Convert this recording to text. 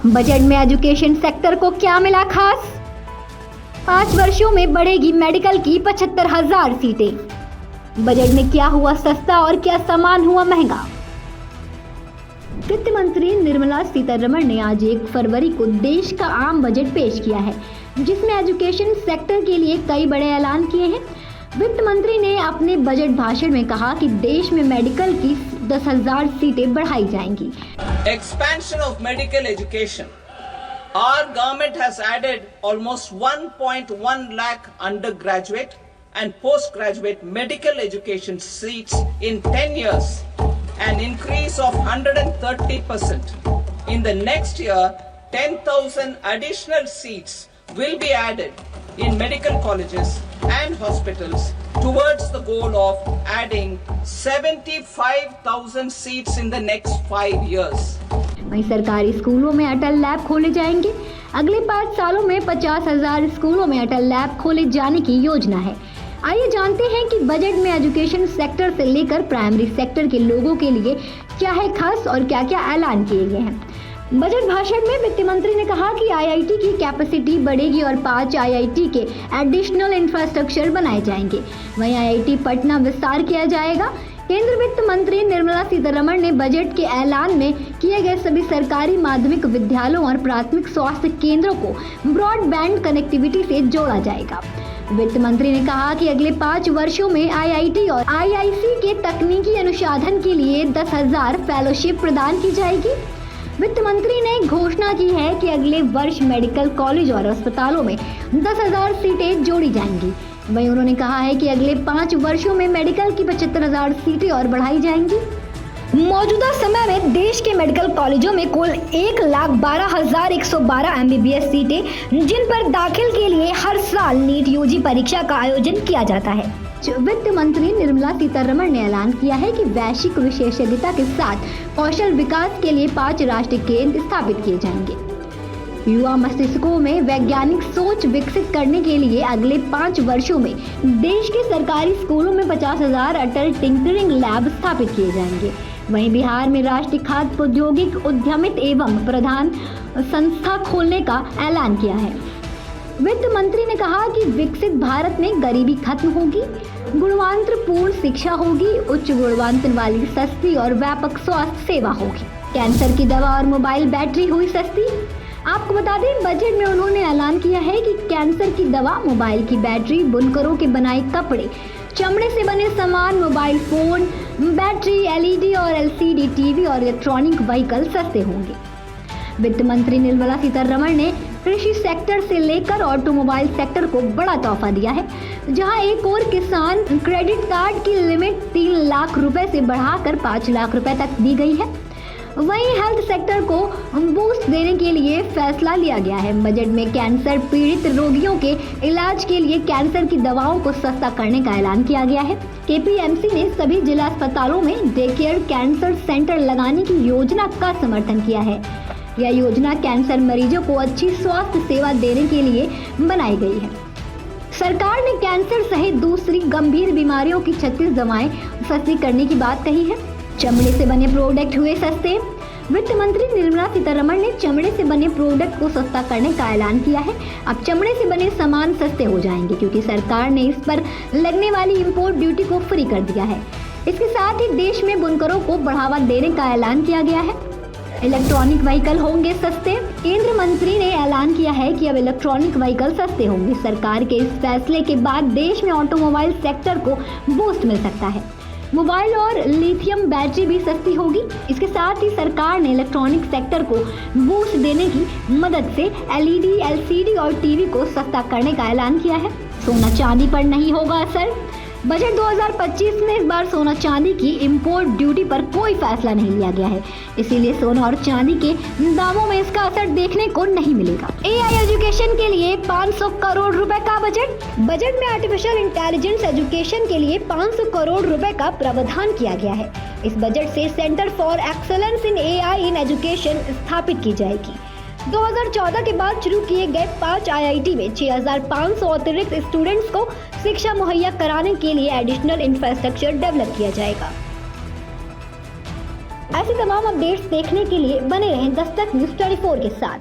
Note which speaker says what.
Speaker 1: Budget में education sector को क्या मिला खास? 5 वर्षों में बढ़ेगी मेडिकल की 75,000 सीटें। बजट में क्या हुआ सस्ता और क्या सामान हुआ महंगा? वित्त मंत्री निर्मला सीतारमण ने आज 1 फरवरी को देश का आम बजट पेश किया है, जिसमें एजुकेशन सेक्टर के लिए कई बड़े ऐलान किए हैं। वित्त मंत्री ने अपने बजट भाषण में कहा कि देश में मेडिकल की 10,000 सीटें बढ़ाई जाएंगी।
Speaker 2: Expansion of medical education. Our government has added almost 1.1 lakh undergraduate and postgraduate medical education seats in 10 years, an increase of 130%. In the next year, 10,000 additional seats will be added in medical colleges and hospitals towards the goal of adding 75,000 seats in the next 5 years.
Speaker 1: वहीं सरकारी स्कूलों में अटल lab खोले जाएंगे। अगले 5 सालों में 50,000 स्कूलों में अटल लैब खोले जाने की योजना है। आइए जानते हैं कि बजट में एजुकेशन सेक्टर से लेकर प्राइमरी सेक्टर के लोगों के लिए क्या है खास और क्या क्या ऐलान किए गए हैं। बजट भाषण में वित्त मंत्री ने कहा कि आईआईटी की कैपेसिटी बढ़ेगी और 5 आईआईटी के एडिशनल इंफ्रास्ट्रक्चर बनाए जाएंगे। वहीं आईआईटी पटना विस्तार किया जाएगा। केंद्रीय वित्त मंत्री निर्मला सीतारमण ने बजट के ऐलान में किए गए सभी सरकारी माध्यमिक विद्यालयों और प्राथमिक स्वास्थ्य केंद्रों को ब्रॉडबैंड कनेक्टिविटी से जोड़ा जाएगा। वित्त मंत्री ने कहा कि अगले 5 वर्षों में आईआईटी और आईआईसी के तकनीकी अनुसंधान के लिए 10,000 फेलोशिप प्रदान की जाएगी। वित्त मंत्री ने घोषणा की है कि अगले वर्ष मेडिकल कॉलेज और अस्पतालों में 10,000 सीटें जोड़ी जाएंगी। वहीं उन्होंने कहा है कि अगले 5 वर्षों में मेडिकल की 75,000 सीटें और बढ़ाई जाएंगी। मौजूदा समय में देश के मेडिकल कॉलेजों में कुल 1,12,112 एमबीबीएस सीटें, जिन पर दाखिल के लिए हर साल नीट यूजी परीक्षा का आयोजन किया जाता है। वित्त मंत्री निर्मला सीतारमण ने ऐलान किया है कि वैश्विक विशेषज्ञता के साथ कौशल विकास के लिए 5 राष्ट्रीय केंद्र स्थापित किए जाएंगे। युवा मस्तिष्कों में वैज्ञानिक सोच विकसित करने के लिए अगले 5 वर्षों में देश के सरकारी स्कूलों में 50,000 अटल टिंकरिंग लैब स्थापित किए जाएंगे। वहीं बिहार में राष्ट्रीय खाद्य प्रौद्योगिकी उद्यमित एवं प्रधान संस्था खोलने का ऐलान किया है। वित्त मंत्री ने कहा कि विकसित भारत में गरीबी खत्म होगी, गुणवत्तापूर्ण शिक्षा होगी, उच्च गुणवत्ता वाली सस्ती और व्यापक स्वास्थ्य सेवा होगी। कैंसर की दवा और मोबाइल बैटरी हुई सस्ती। आपको बता दें, बजट में उन्होंने ऐलान किया है कि कैंसर की दवा, मोबाइल की बैटरी, बुनकरों के बनाए कपड़े, चमड़े से बने सामान, मोबाइल फोन, बैटरी, एलईडी और एलसीडी टीवी और इलेक्ट्रॉनिक व्हीकल सस्ते होंगे। वित्त मंत्री निर्मला सीतारमण ने कृषि सेक्टर से लेकर ऑटोमोबाइल सेक्टर को बड़ा तोहफा दिया है, जहां एक और किसान क्रेडिट कार्ड की लिमिट 3 लाख रुपए से बढ़ाकर 5 लाख रुपए तक दी गई है। वहीं हेल्थ सेक्टर को बूस्ट देने के लिए फैसला लिया गया है। बजट में कैंसर पीड़ित रोगियों के इलाज के लिए कैंसर की दवाओं को सस्ता करने का ऐलान किया गया है। केपीएमसी ने सभी जिला अस्पतालों में डे केयर कैंसर सेंटर लगाने की योजना का समर्थन किया है। यह योजना कैंसर मरीजों को अच्छी स्वास्थ्य सेवा देने के लिए बनाई गई है। सरकार ने कैंसर सहित दूसरी गंभीर बीमारियों की 36 दवाएं सस्ती करने की बात कही है। चमड़े से बने प्रोडक्ट हुए सस्ते। वित्त मंत्री निर्मला सीतारमण ने चमड़े से बने प्रोडक्ट को सस्ता करने का ऐलान किया है। अब चमड़े से बने सामान सस्ते हो जाएंगे, क्योंकि सरकार ने इस पर लगने वाली इंपोर्ट ड्यूटी को फ्री कर दिया है। इसके साथ ही देश में बुनकरों को बढ़ावा देने का ऐलान किया गया है। इलेक्ट्रॉनिक व्हीकल होंगे सस्ते। केंद्र मंत्री ने ऐलान किया है कि अब इलेक्ट्रॉनिक व्हीकल सस्ते होंगे। सरकार के इस फैसले के बाद देश में ऑटोमोबाइल सेक्टर को बूस्ट मिल सकता है। मोबाइल और लिथियम बैटरी भी सस्ती होगी। इसके साथ ही सरकार ने इलेक्ट्रॉनिक सेक्टर को बूस्ट देने की मदद से एलईडी, एलसीडी और टीवी को सस्ता करने का ऐलान किया है। सोना चांदी पर नहीं होगा असर। बजट 2025 में इस बार सोना चांदी की इंपोर्ट ड्यूटी पर कोई फैसला नहीं लिया गया है, इसीलिए सोना और चांदी के दामों में इसका असर देखने को नहीं मिलेगा। एआई एजुकेशन के लिए 500 करोड़ रुपए का बजट में आर्टिफिशियल इंटेलिजेंस एजुकेशन के लिए 500 करोड़ रुपए का प्रावधान किया गया है। इस बजट से centre for excellence in AI in education स्थापित की जाएगी। 2014 के बाद शुरू किए गए 5 आईआईटी में 6,500 अतिरिक्त स्टूडेंट्स को शिक्षा मुहैया कराने के लिए एडिशनल इंफ्रास्ट्रक्चर डेवलप किया जाएगा। ऐसी तमाम अपडेट्स देखने के लिए बने रहें दस्तक न्यूज़ 24 के साथ।